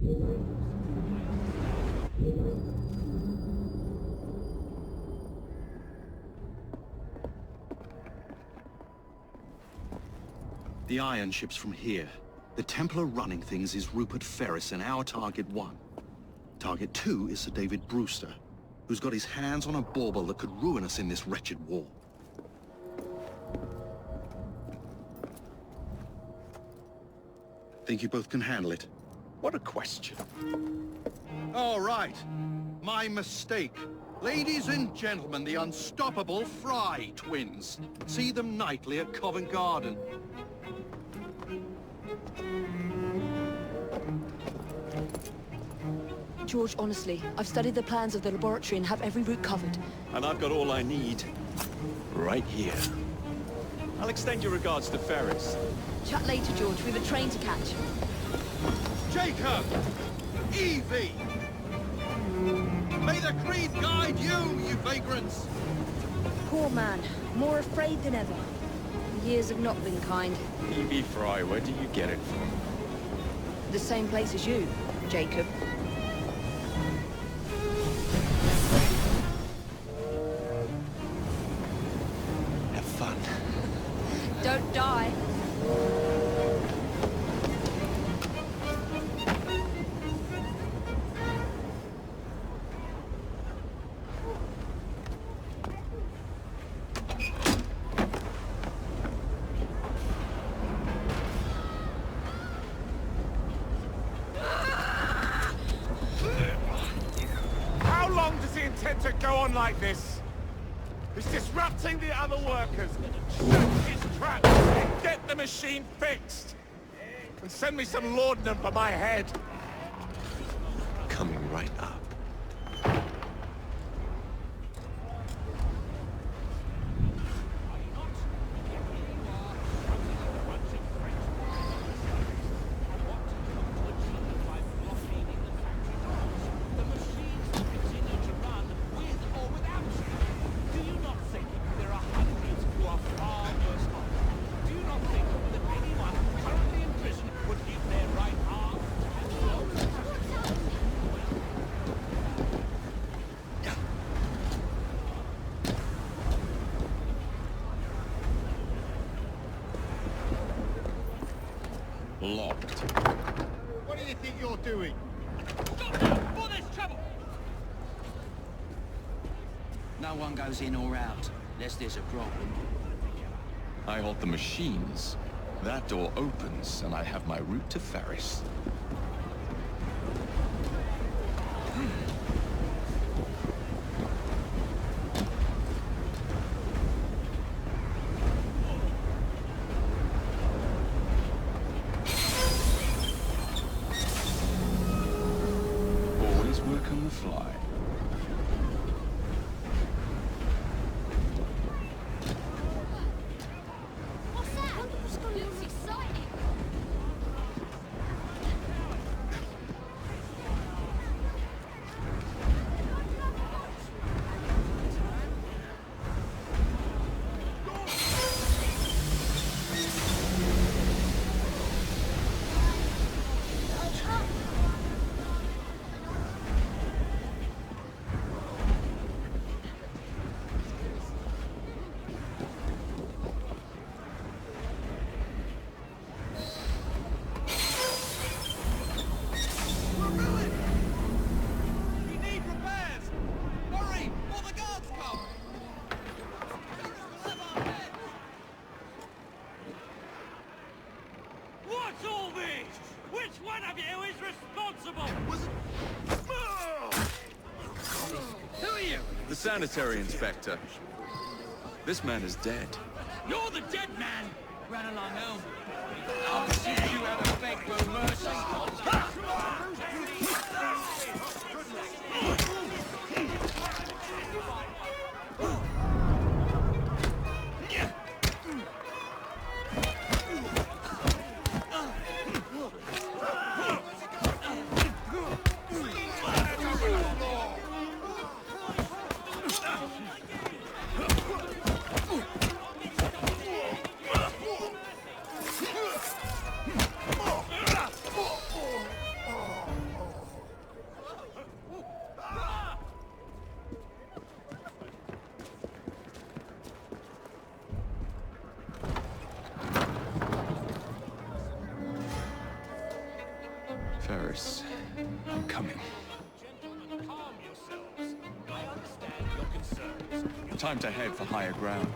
The iron ship's from here. The Templar running things is Rupert Ferris and our Target 1. Target 2 is Sir David Brewster, who's got his hands on a bauble that could ruin us in this wretched war. Think you both can handle it? What a question. All right. My mistake. Ladies and gentlemen, the unstoppable FRYE twins. See them nightly at Covent Garden. George, honestly, I've studied the plans of the laboratory and have every route covered. And I've got all I need. Right here. I'll extend your regards to Ferris. Chat later, George. We've a train to catch. Jacob! EIVE! May the creed guide you, you vagrants! Poor man. More afraid than ever. The years have not been kind. EIVE FRYE, where do you get it from? The same place as you, Jacob. Have fun. Don't die. How long does he intend to go on like this? He's disrupting the other workers. Shut his trap and get the machine fixed. And send me some laudanum for my head. Coming right up. Locked. What do you think you're doing? Stop now, before there's trouble! No one goes in or out, unless there's a problem. I hold the machines. That door opens, and I have my route to Ferris. Always work on the fly. What's that? Looks exciting! We need repairs! Hurry, before the guards come! What's all this? Which one of you is responsible? Who are you? The sanitary inspector. This man is dead. You're the dead man! Run along home. I'll see you have a beg for mercy. coming. Gentlemen, calm yourselves. I understand your concerns. Time to head for higher ground.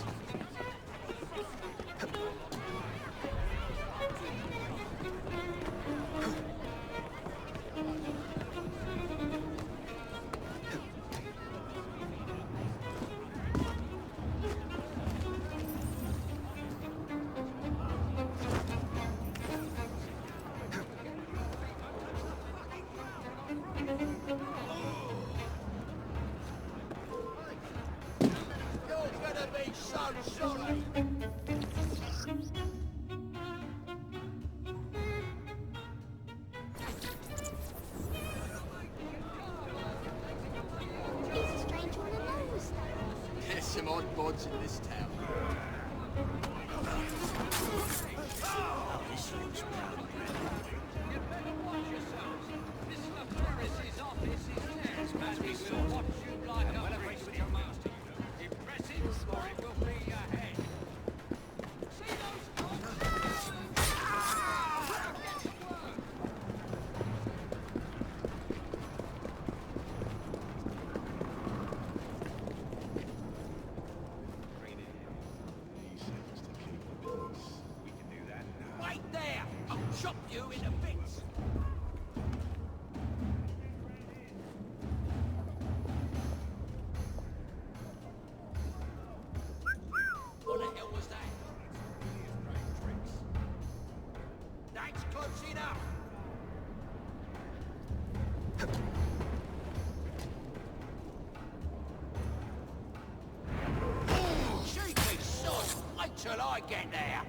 There's some odd bods in this town. Oh, this looks proud and grand. You better watch yourselves. Mr. Ferris's office is next, and he will watch you like a priest to master you. Impressive, or it will be your head. See those cogs? Wait there! I'll chop you into bits! What the hell was that? That's close enough! Cheeky sod! Wait till I get there!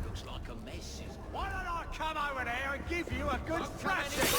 Looks like a mess. Why don't I come over there and give you a good thrashing?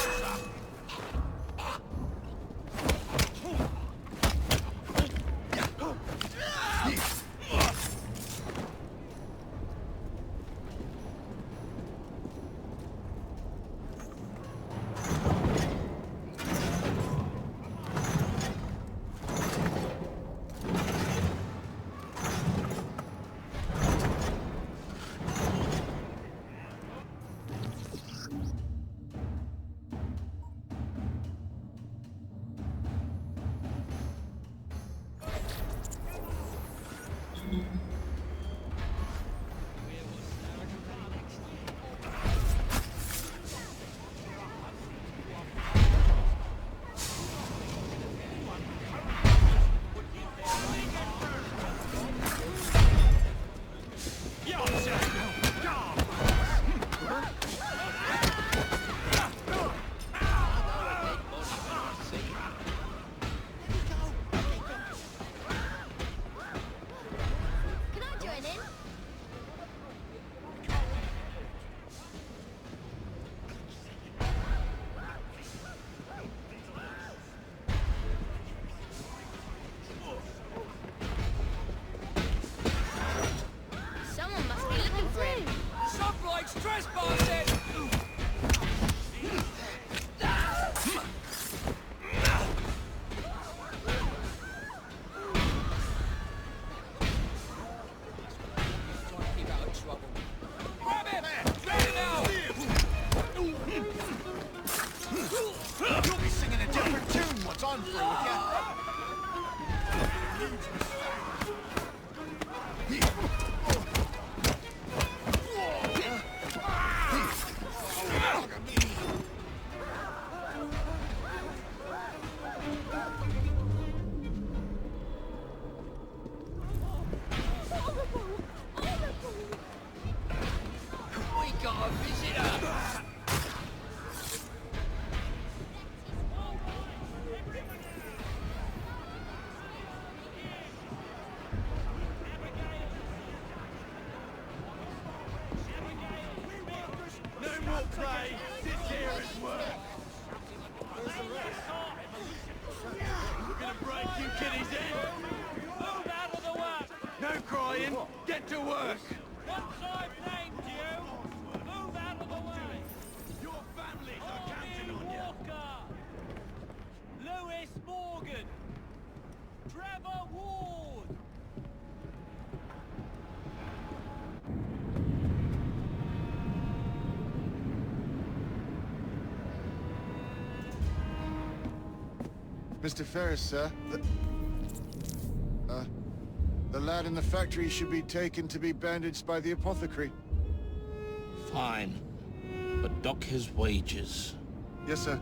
Trespassing! Keep out of trouble. Grab him! Grab him now! You'll be singing a different tune once I'm through with you. We got a visitor! Mr. Ferris, sir. The lad in the factory should be taken to be bandaged by the apothecary. Fine. But dock his wages. Yes, sir.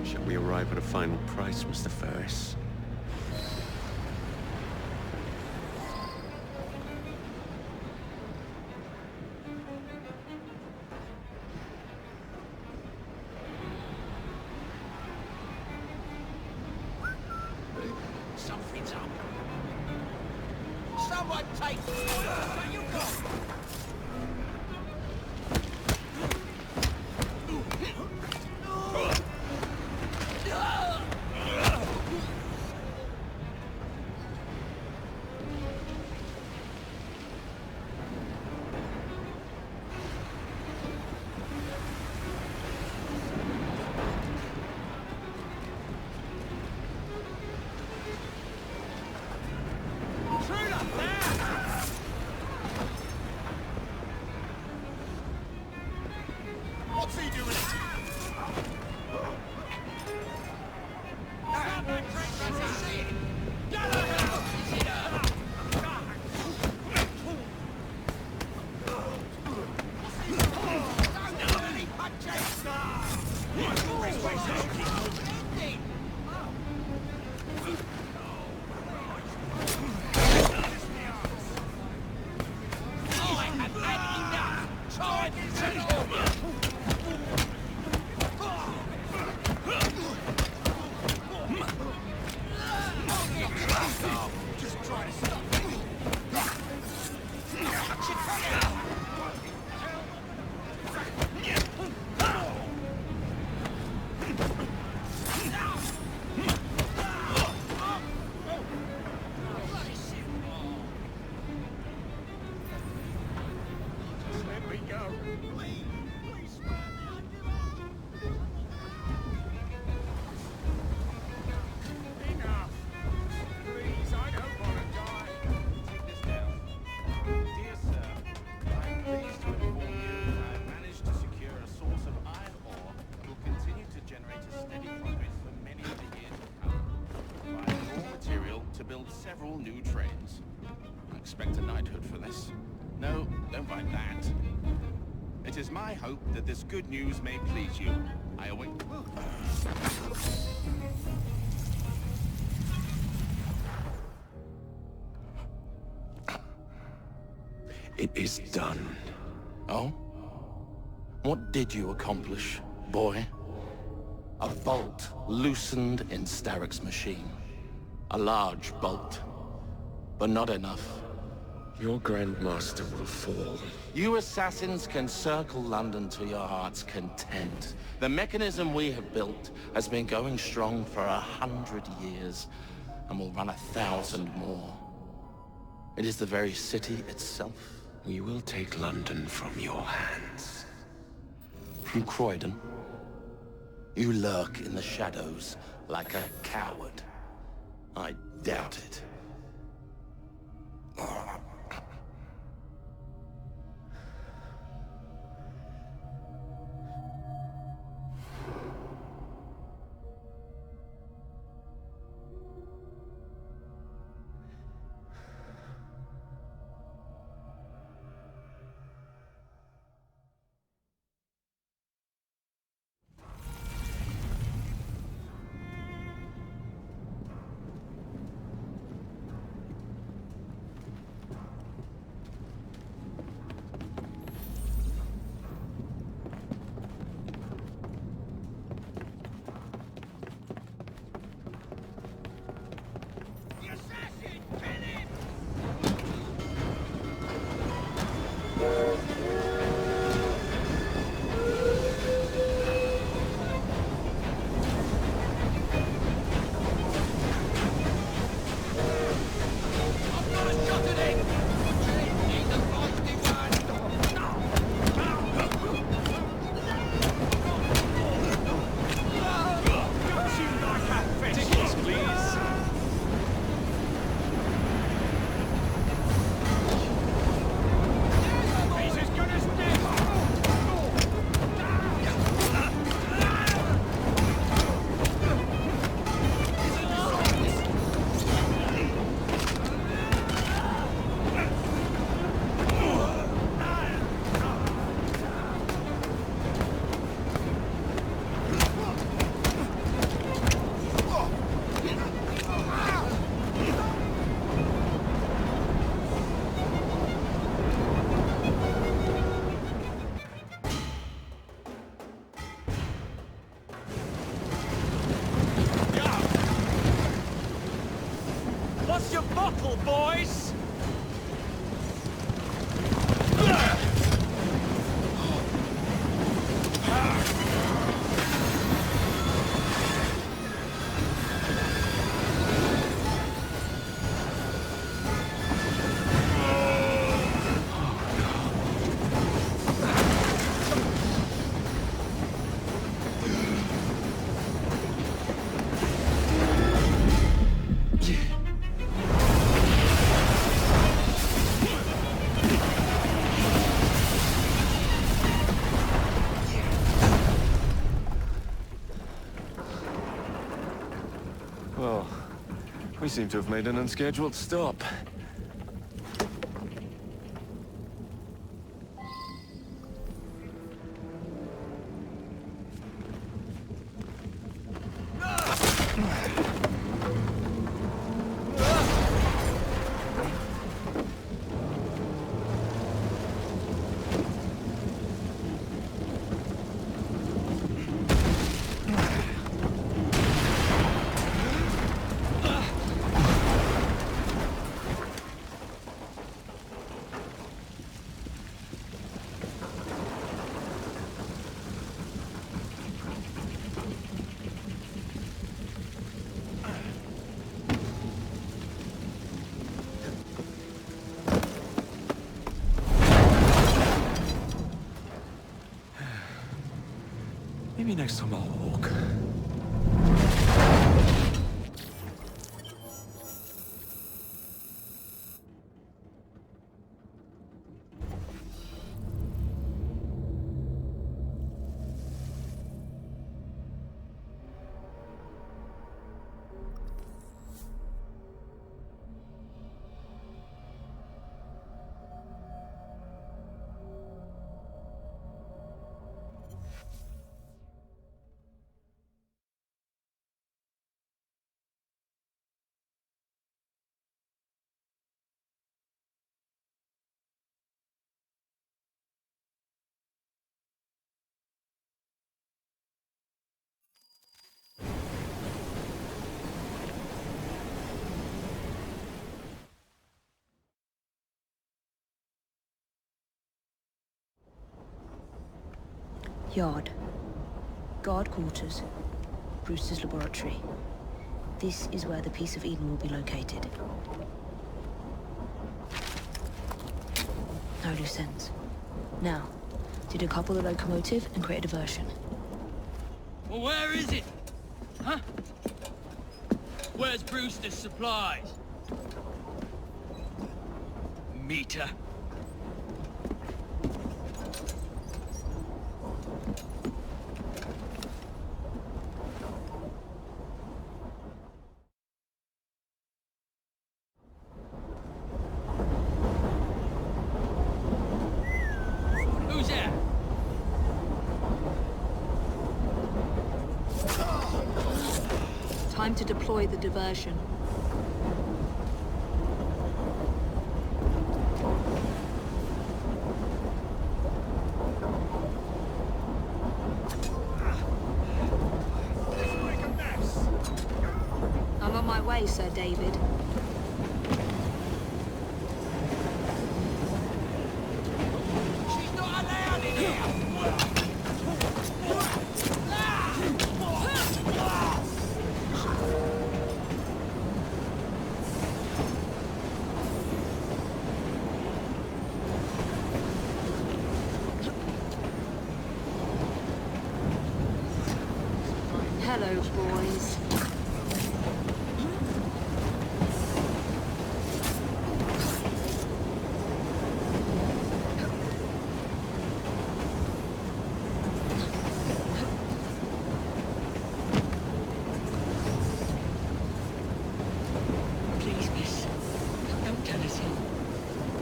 Shall we arrive at a final price, Mr. Ferris? Something's up. Someone take what you got. What's he doing? Several new trains. I expect a knighthood for this. No, don't mind that. It is my hope that this good news may please you. I await... It is done. Oh? What did you accomplish, boy? A bolt loosened in Starrick's machine. A large bolt, but not enough. Your Grandmaster will fall. You assassins can circle London to your heart's content. The mechanism we have built has been going strong for 100 years, and will run 1,000 more. It is the very city itself. We will take London from your hands. From Croydon, you lurk in the shadows like a coward. I doubt it. Where's your bottle, boys? Well, we seem to have made an unscheduled stop. Maybe next time I'll walk. Yard. Guard quarters. Brewster's laboratory. This is where the piece of Eden will be located. No loose ends. Now, to decouple the locomotive and create a diversion. Well, where is it? Huh? Where's Brewster's supplies? Meter. Who's there? Time to deploy the diversion. I'm on my way, Sir David. She's not allowed in here! Hello, boys. Please, miss. Don't tell us in.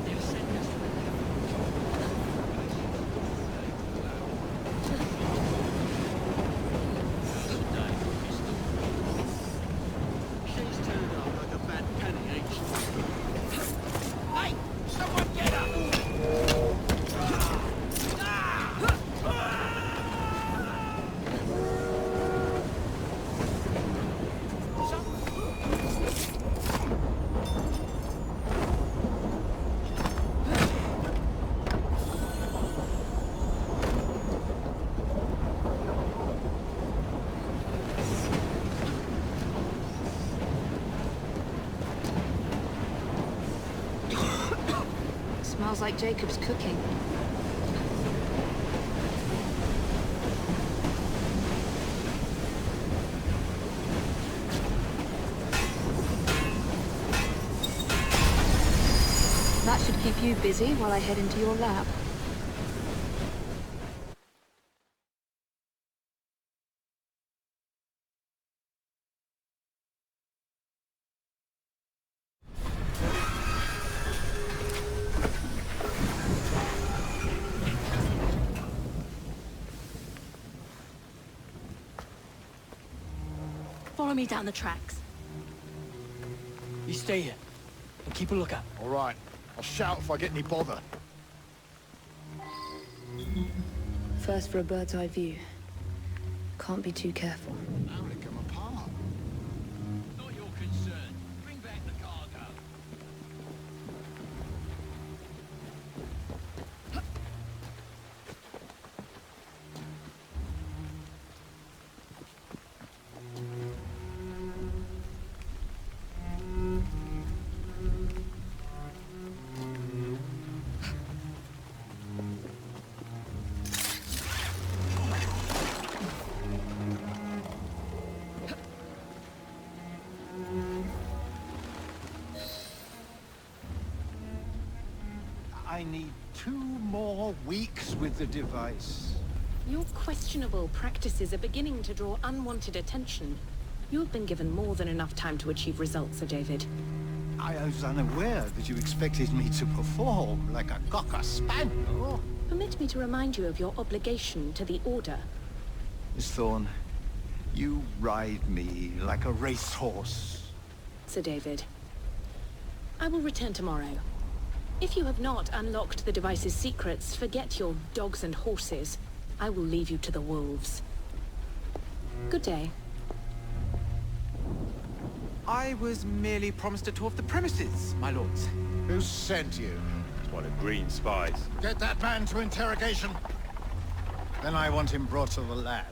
They'll send us to the lab. Smells like Jacob's cooking. That should keep you busy while I head into your lab. Follow me down the tracks. You stay here and keep a lookout. All right. I'll shout if I get any bother. First for a bird's eye view. Can't be too careful. How would it come apart? Not your concern. Bring back the cargo. I need 2 more weeks with the device. Your questionable practices are beginning to draw unwanted attention. You have been given more than enough time to achieve results, Sir David. I was unaware that you expected me to perform like a cocker spaniel. Permit me to remind you of your obligation to the Order. Miss Thorne, you ride me like a racehorse. Sir David. I will return tomorrow. If you have not unlocked the device's secrets, forget your dogs and horses. I will leave you to the wolves. Good day. I was merely promised a tour of the premises, my lords. Who sent you? One of Green's spies. Get that man to interrogation. Then I want him brought to the lab.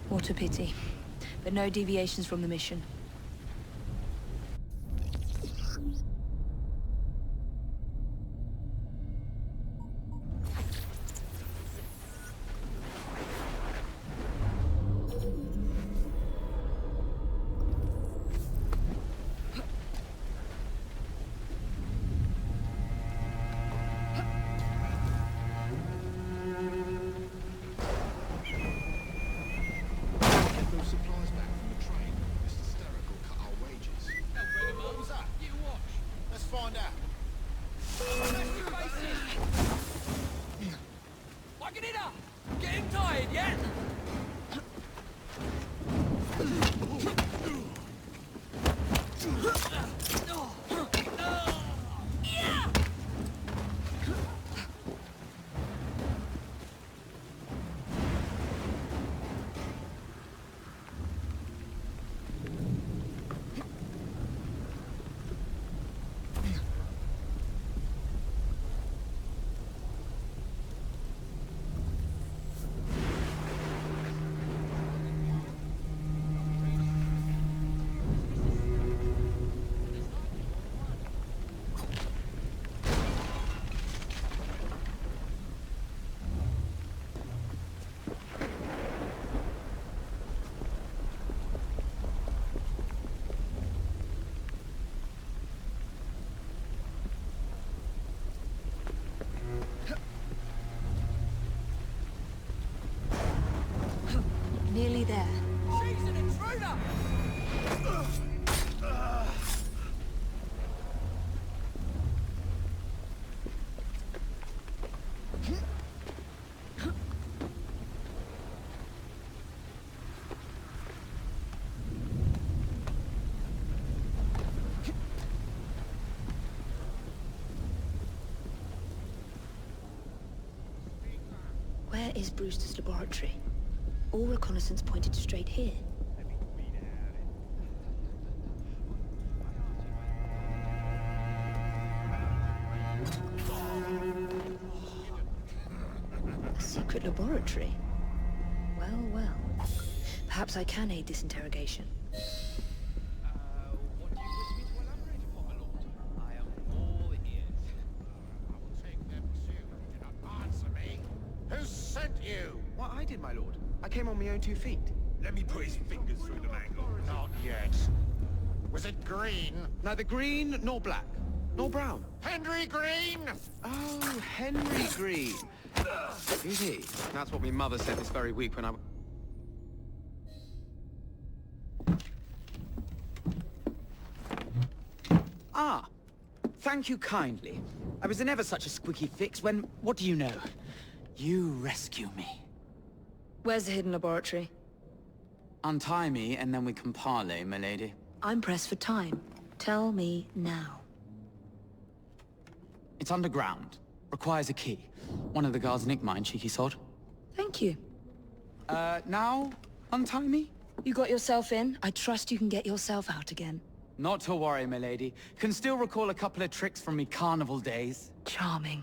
What a pity. But no deviations from the mission. Nearly there. She's an intruder! Where is Brewster's laboratory? All reconnaissance pointed straight here. A secret laboratory? Well, well. Perhaps I can aid this interrogation. What do you wish me to elaborate upon, my lord? CO2 feet. Let me put his fingers through the mangle. Not yet. Was it green? Neither green nor black. Nor brown. Henry Green! Oh, Henry Green. Who's he? That's what my mother said this very week when I... Ah, thank you kindly. I was in ever such a squeaky fix when, what do you know? You rescue me. Where's the hidden laboratory? Untie me and then we can parley, milady. I'm pressed for time. Tell me now. It's underground. Requires a key. One of the guards nicked mine, cheeky sod. Thank you. Now? Untie me? You got yourself in. I trust you can get yourself out again. Not to worry, milady. Can still recall a couple of tricks from me carnival days. Charming.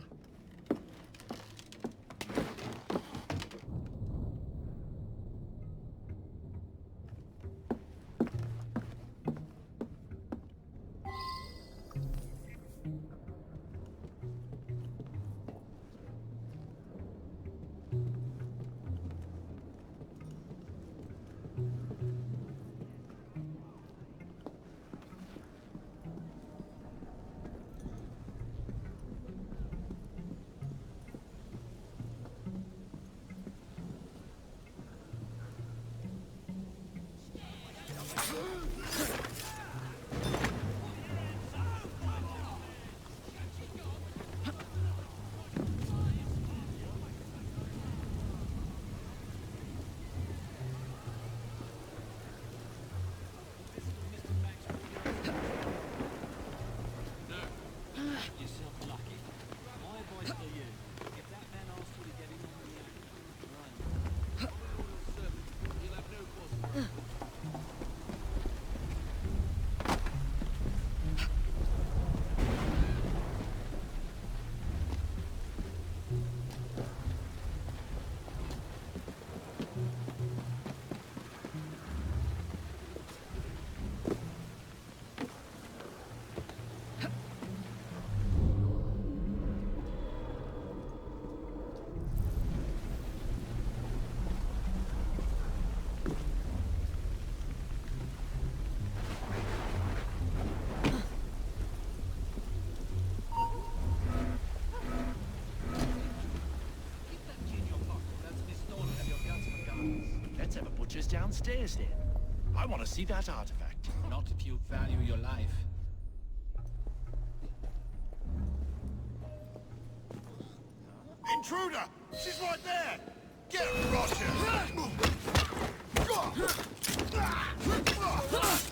Let's have a butcher's downstairs then. I want to see that artifact. Not if you value your life. Intruder! She's right there! Get her, Roger!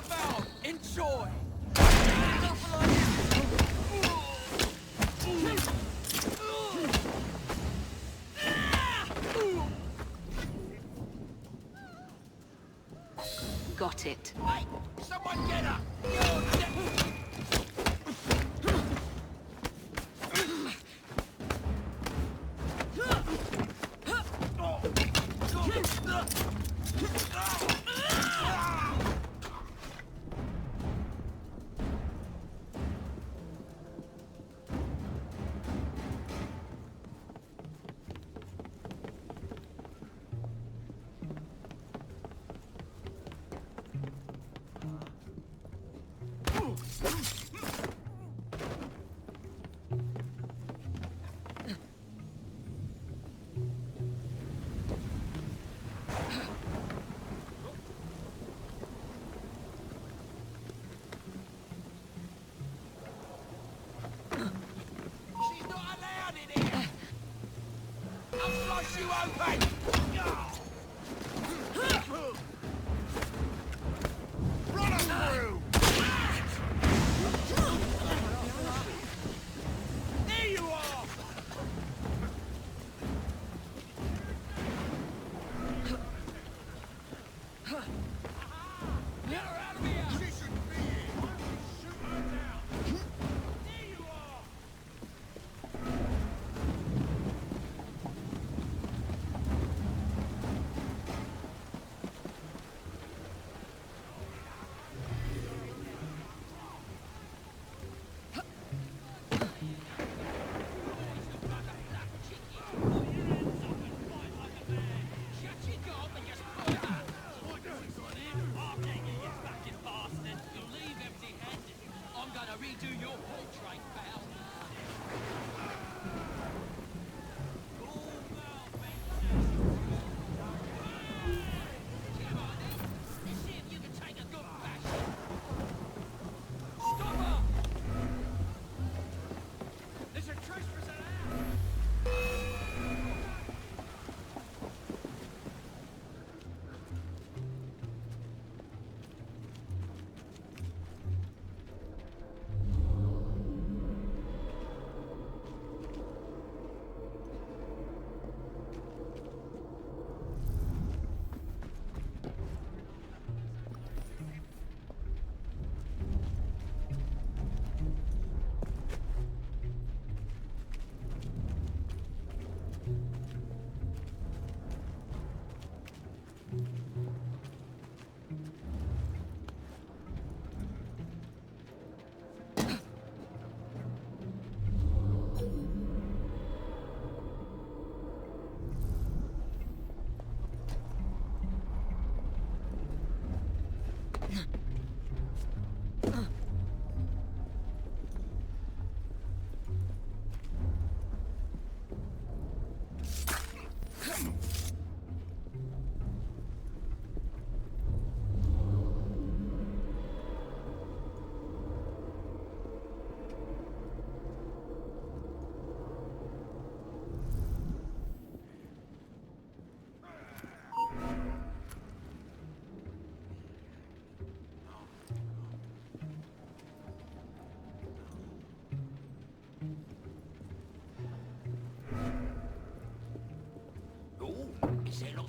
Found! Enjoy! Got it. Hey! Someone get her! You open! Run her through! There you are! Get her out of here! She shouldn't be here! Shoot her down! There you are!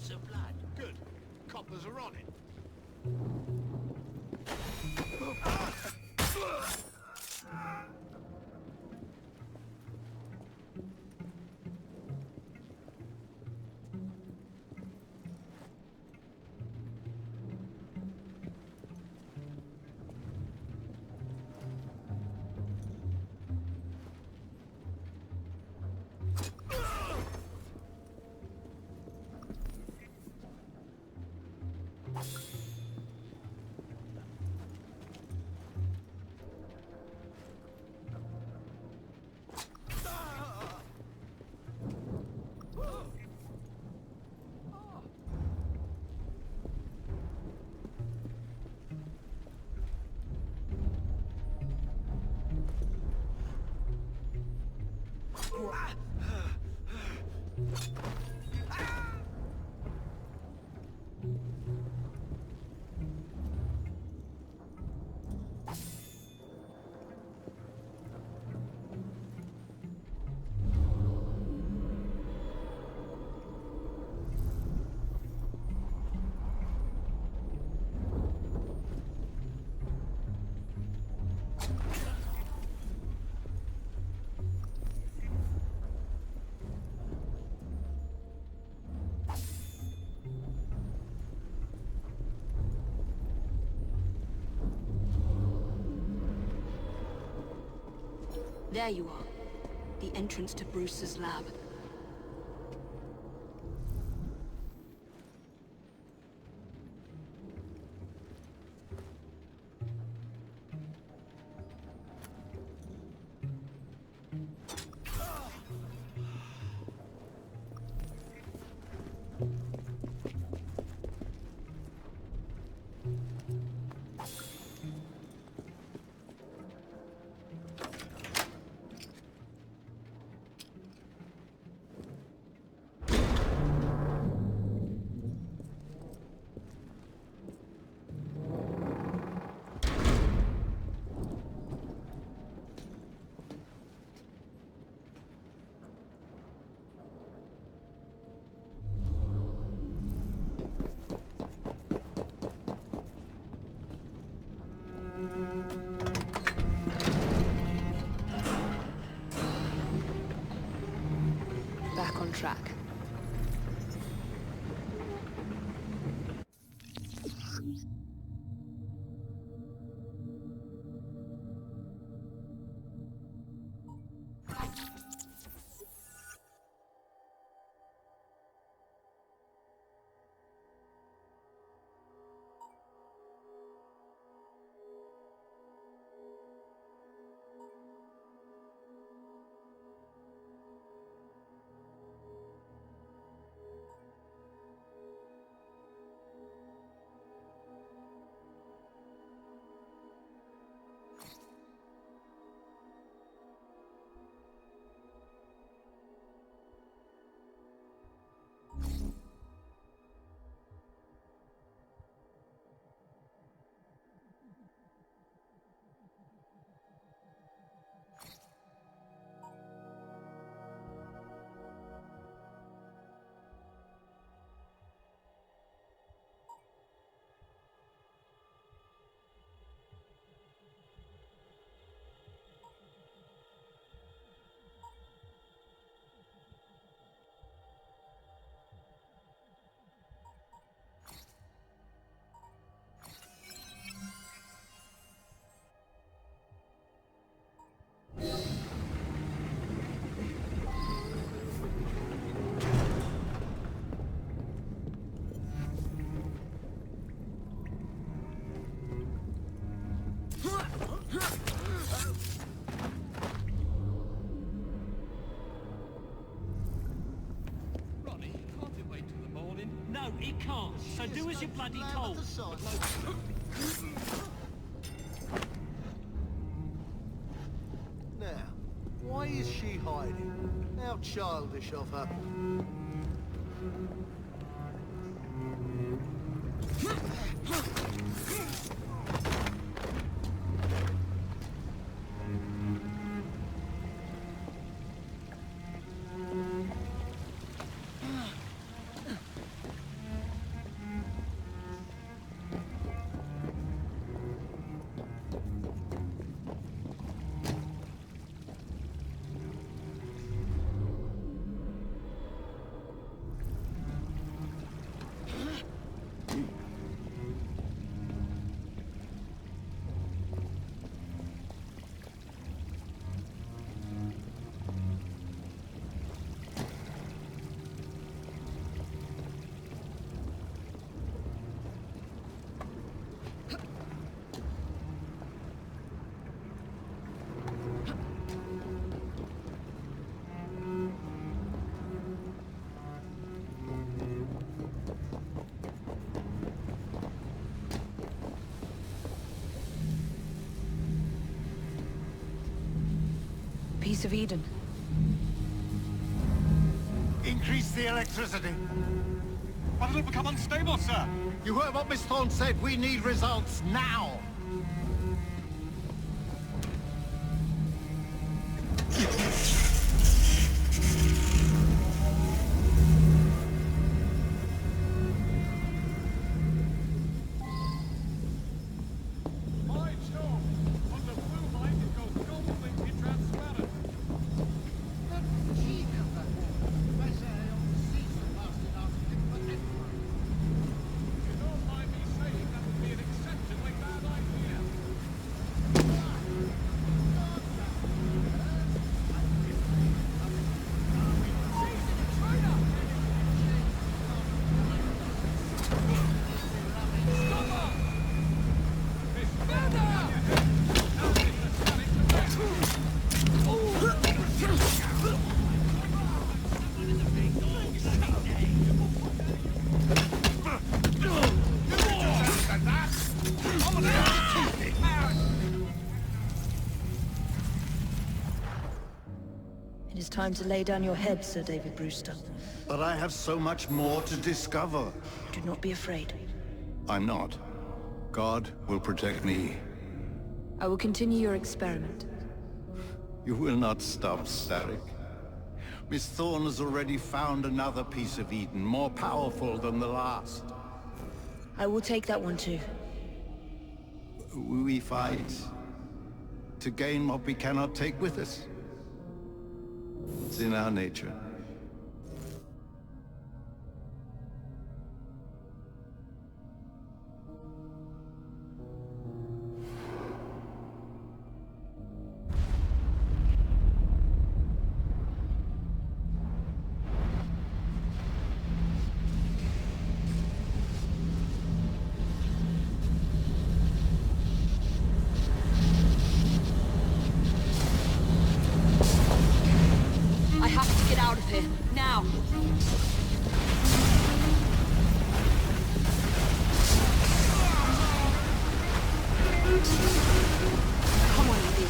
Lots of blood. Good. Coppers are on it. There you are. The entrance to Bruce's lab. Back on track. No, it can't. So do as you're bloody told. Now, why is she hiding? How childish of her. piece of Eden. Increase the electricity. But it'll become unstable, sir. You heard what Miss Thorne said. We need results now. It is time to lay down your head, Sir David Brewster. But I have so much more to discover. Do not be afraid. I'm not. God will protect me. I will continue your experiment. You will not stop, Starrick. Miss Thorne has already found another piece of Eden, more powerful than the last. I will take that one too. We fight to gain what we cannot take with us. It's in our nature. I have to get out of here, now! Come on, Evie.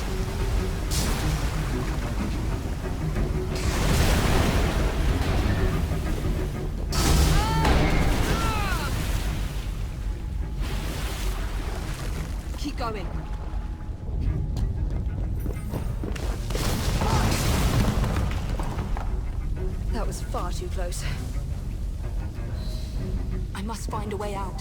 Keep going. That was far too close. I must find a way out.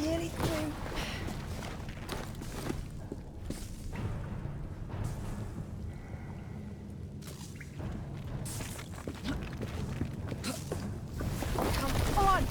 Nearly through. Come on!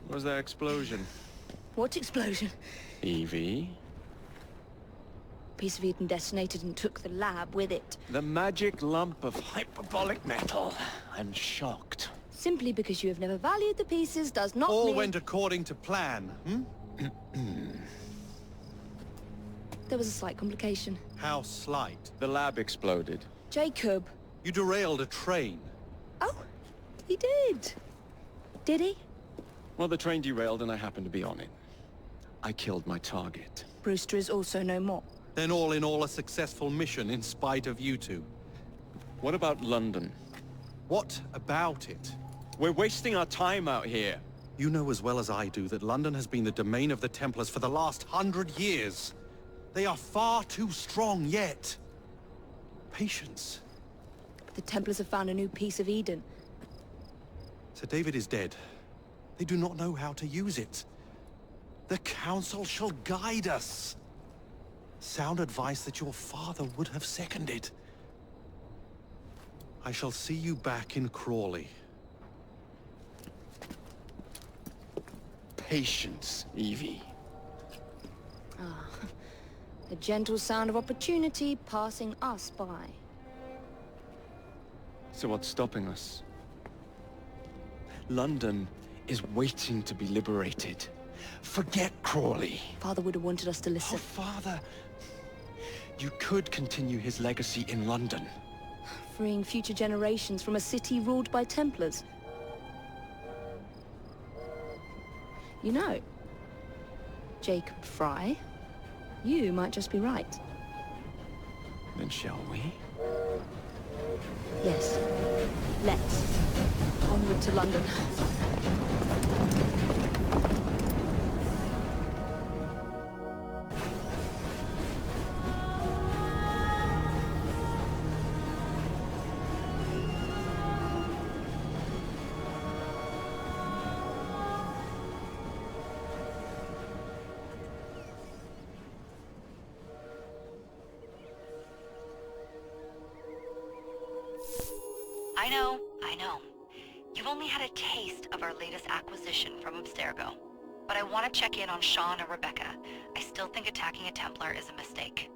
What was that explosion? What explosion? EIVE? Piece of Eden detonated and took the lab with it. The magic lump of hyperbolic metal. I'm shocked. Simply because you have never valued the pieces does not All mean... went according to plan, hmm? There was a slight complication. How slight? The lab exploded. Jacob. You derailed a train. Oh, he did. Did he? Well, the train derailed and I happened to be on it. I killed my target. Brewster is also no more. Then all in all a successful mission in spite of you two. What about London? What about it? We're wasting our time out here. You know as well as I do that London has been the domain of the Templars for the last 100 years. They are far too strong yet. Patience. The Templars have found a new piece of Eden. Sir David is dead. They do not know how to use it. The Council shall guide us. Sound advice that your father would have seconded. I shall see you back in Crawley. Patience, Evie. Ah, the gentle sound of opportunity passing us by. So what's stopping us? London is waiting to be liberated. Forget Crawley. Father would have wanted us to listen. Oh, Father! You could continue his legacy in London. Freeing future generations from a city ruled by Templars. You know, Jacob FRYE, you might just be right. Then shall we? Yes. Let's. Onward to London. I know. You've only had a taste of our latest acquisition from Abstergo. But I want to check in on Sean and Rebecca. I still think attacking a Templar is a mistake.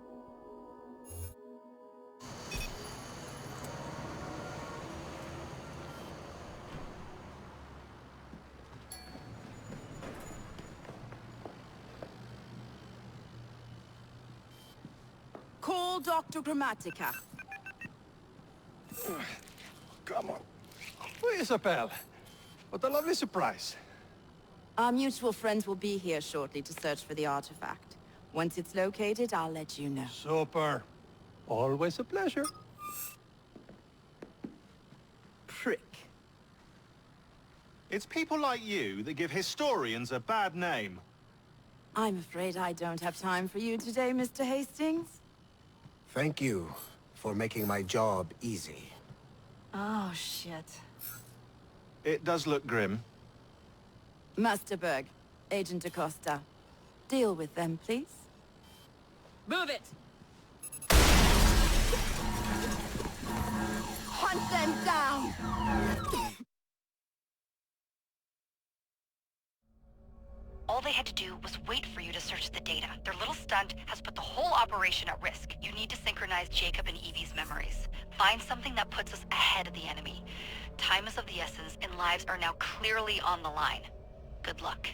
Call Dr. Grammatica. Come on. Isabel. What a lovely surprise. Our mutual friends will be here shortly to search for the artifact. Once it's located, I'll let you know. Super. Always a pleasure. Prick. It's people like you that give historians a bad name. I'm afraid I don't have time for you today, Mr. Hastings. Thank you for making my job easy. Oh, shit. It does look grim. Masterberg, Agent Acosta. Deal with them, please. Move it! Hunt them down! All they had to do was wait for you to search the data. Their little stunt has put the whole operation at risk. You need to synchronize Jacob and Evie's memories. Find something that puts us ahead of the enemy. Time is of the essence, and lives are now clearly on the line. Good luck.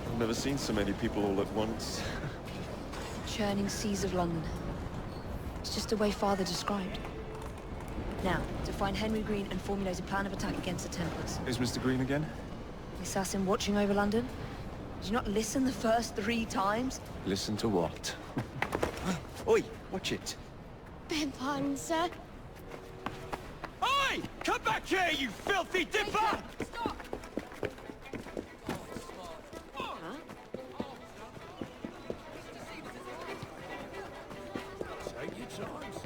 I've never seen so many people all at once. Churning seas of London. It's just the way Father described. Now, to find Henry Green and formulate a plan of attack against the Templars. Is Mr. Green again? The assassin watching over London? Did you not listen the first 3 times? Listen to what? Oi, watch it. Beg pardon, sir. Oi! Come back here, you filthy dipper! Stop! Take your times.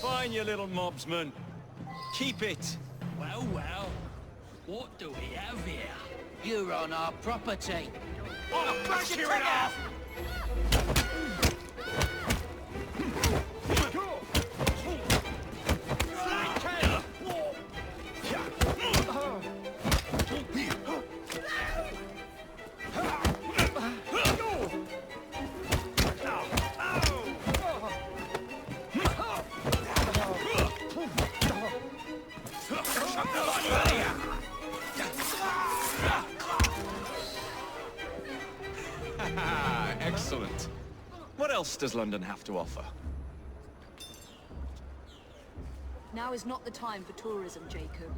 Fine, you little mobsman. Keep it. Well, well. What do we have here? You're on our property. Oh, bash your head off! Excellent. What else does London have to offer? Now is not the time for tourism, Jacob.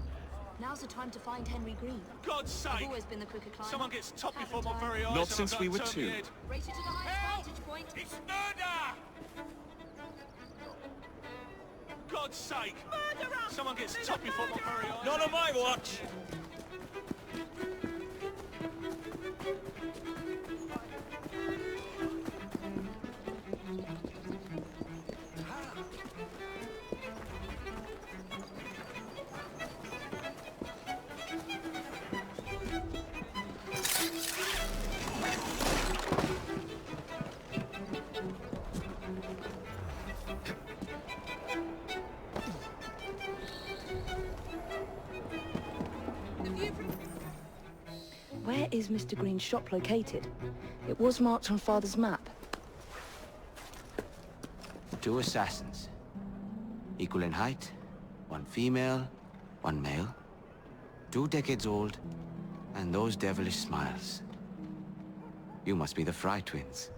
Now's the time to find Henry Green. God's sake! I've always been the quicker climber. Someone gets top before my very eyes. Not since we were two. Race it to the highest vantage point. It's murder! God's sake! Murderer! Someone gets top before my very eyes. Not on my watch! Where is Mr. Green's shop located? It was marked on Father's map. 2 assassins. Equal in height, 1 female, 1 male. 2 decades old, and those devilish smiles. You must be the FRYE twins.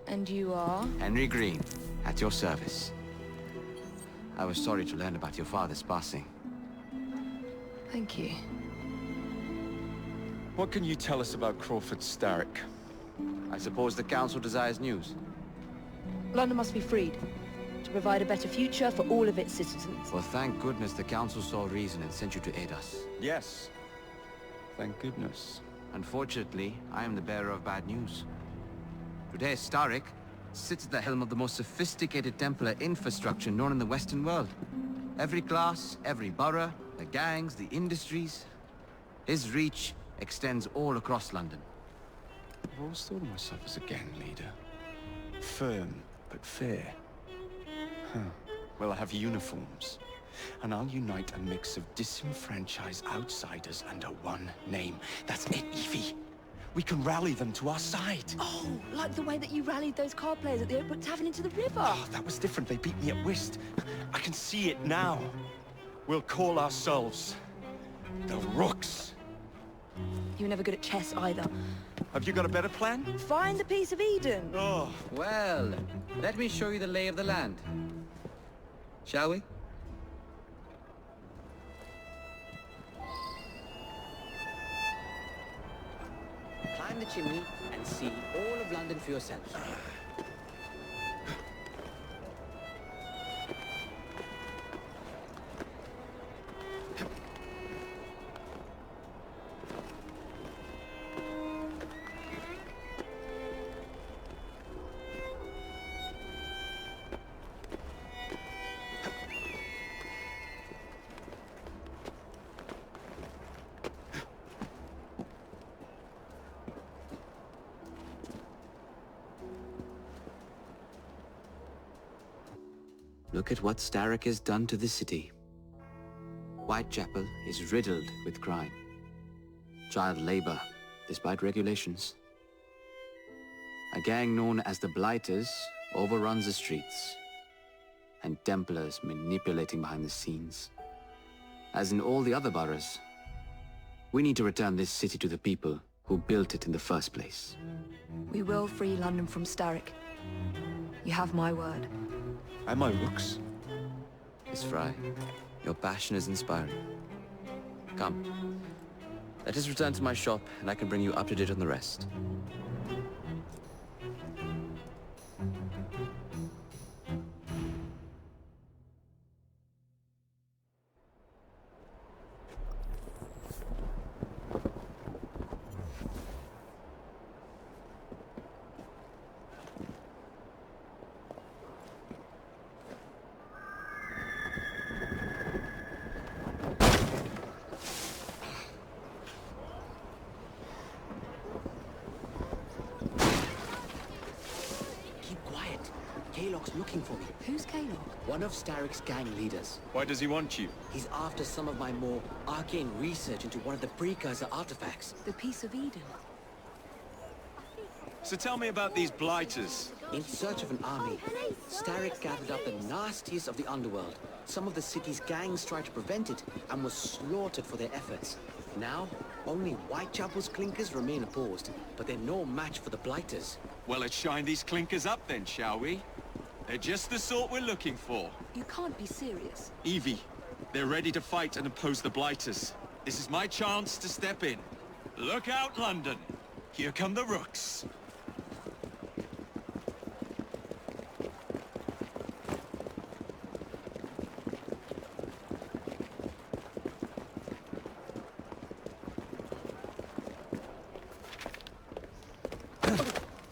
And you are? Henry Green, at your service. I was sorry to learn about your father's passing. Thank you. What can you tell us about Crawford Starrick? I suppose the Council desires news. London must be freed, to provide a better future for all of its citizens. Well, thank goodness the Council saw reason and sent you to aid us. Yes. Thank goodness. Unfortunately, I am the bearer of bad news. Today, Starrick sits at the helm of the most sophisticated Templar infrastructure known in the Western world. Every class, every borough, the gangs, the industries. His reach extends all across London. I've always thought of myself as a gang leader. Firm, but fair. Huh. Well, I have uniforms. And I'll unite a mix of disenfranchised outsiders under one name. That's it, Evie. We can rally them to our side. Oh, like the way that you rallied those card players at the Oakbrook Tavern into the river. Oh, that was different. They beat me at whist. I can see it now. We'll call ourselves the Rooks. You were never good at chess either. Have you got a better plan? Find the piece of Eden. Oh. Well, let me show you the lay of the land. Shall we? Climb the chimney and see all of London for yourself. Look at what Starrick has done to the city. Whitechapel is riddled with crime. Child labor, despite regulations. A gang known as the Blighters overruns the streets, and Templars manipulating behind the scenes. As in all the other boroughs, we need to return this city to the people who built it in the first place. We will free London from Starrick. You have my word. And my Rooks. Miss FRYE, your passion is inspiring. Come, let us return to my shop, and I can bring you up to date on the rest. Kalok's looking for me. Who's Kalok? One of Starrick's gang leaders. Why does he want you? He's after some of my more arcane research into one of the precursor artifacts. The Piece of Eden. So tell me about these blighters. In search of an army, Starrick gathered up the nastiest of the underworld. Some of the city's gangs tried to prevent it and were slaughtered for their efforts. Now, only Whitechapel's clinkers remain opposed, but they're no match for the blighters. Well, let's shine these clinkers up then, shall we? They're just the sort we're looking for. You can't be serious. EIVE, they're ready to fight and oppose the blighters. This is my chance to step in. Look out, London. Here come the rooks.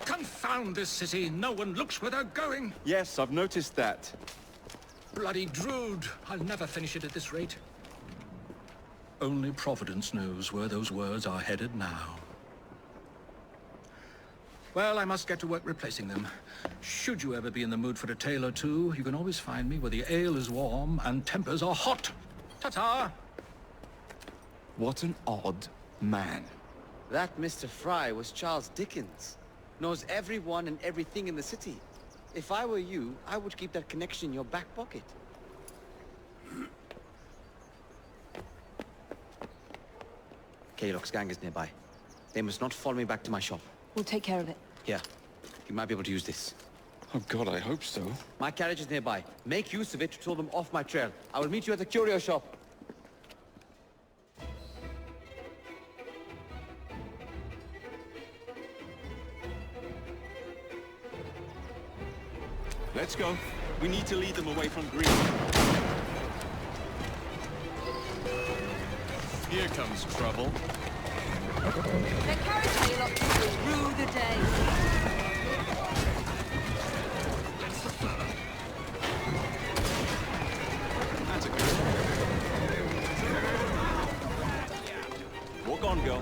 Confound this city! No one looks where they're going! Yes, I've noticed that. Bloody Drood! I'll never finish it at this rate. Only Providence knows where those words are headed now. Well, I must get to work replacing them. Should you ever be in the mood for a tale or two, you can always find me where the ale is warm and tempers are hot. Ta-ta! What an odd man. That Mr. FRYE was Charles Dickens. Knows everyone and everything in the city. If I were you, I would keep that connection in your back pocket. Kalok's gang is nearby. They must not follow me back to my shop. We'll take care of it. Here, you might be able to use this. Oh God, I hope so. My carriage is nearby. Make use of it to throw them off my trail. I will meet you at the curio shop. Let's go. We need to lead them away from Green. Here comes trouble. Then carry Kalok through the day. That's a good one. Walk on, girl.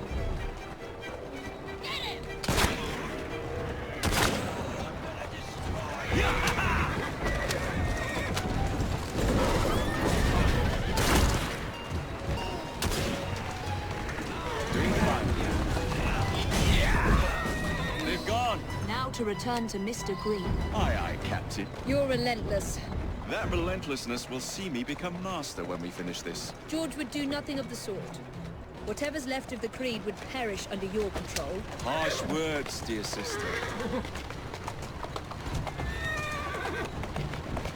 To return to Mr. Green. Aye, aye, Captain. You're relentless. That relentlessness will see me become master when we finish this. George would do nothing of the sort. Whatever's left of the Creed would perish under your control. Harsh words, dear sister.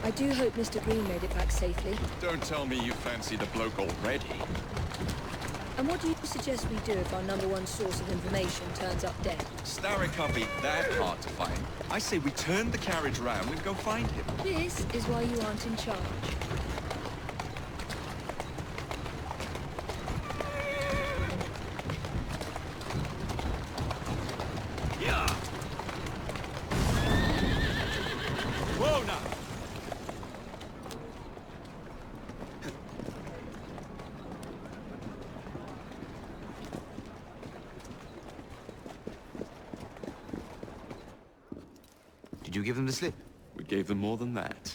I do hope Mr. Green made it back safely. Don't tell me you fancy the bloke already. And what do you suggest we do if our #1 source of information turns up dead? Starrick can't be that hard to find. I say we turn the carriage round and go find him. This is why you aren't in charge. Yeah! Whoa, now! Did you give them the slip? We gave them more than that.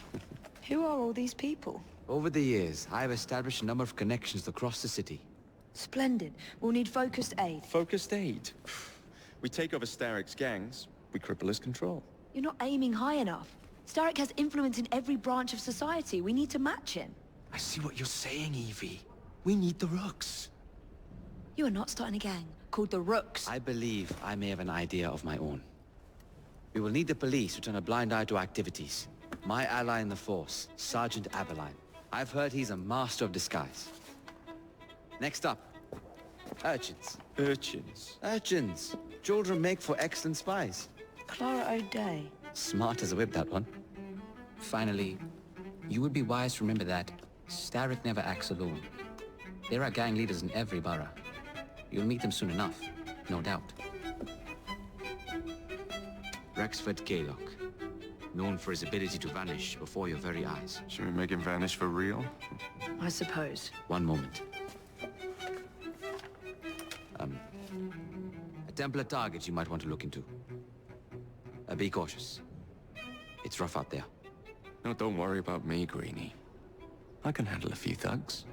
Who are all these people? Over the years, I have established a number of connections across the city. Splendid. We'll need focused aid. Focused aid? We take over Starrick's gangs, we cripple his control. You're not aiming high enough. Starrick has influence in every branch of society. We need to match him. I see what you're saying, Evie. We need the rooks. You are not starting a gang called the Rooks. I believe I may have an idea of my own. We will need the police to turn a blind eye to activities. My ally in the force, Sergeant Aberline. I've heard he's a master of disguise. Next up, urchins. Urchins? Urchins. Children make for excellent spies. Clara O'Day. Smart as a whip, that one. Finally, you would be wise to remember that Starrick never acts alone. There are gang leaders in every borough. You'll meet them soon enough, no doubt. Rexford Kalok, known for his ability to vanish before your very eyes. Should we make him vanish for real? I suppose. One moment. A Templar target you might want to look into. Be cautious. It It's rough out there. No, don't worry about me, Greenie. I can handle a few thugs.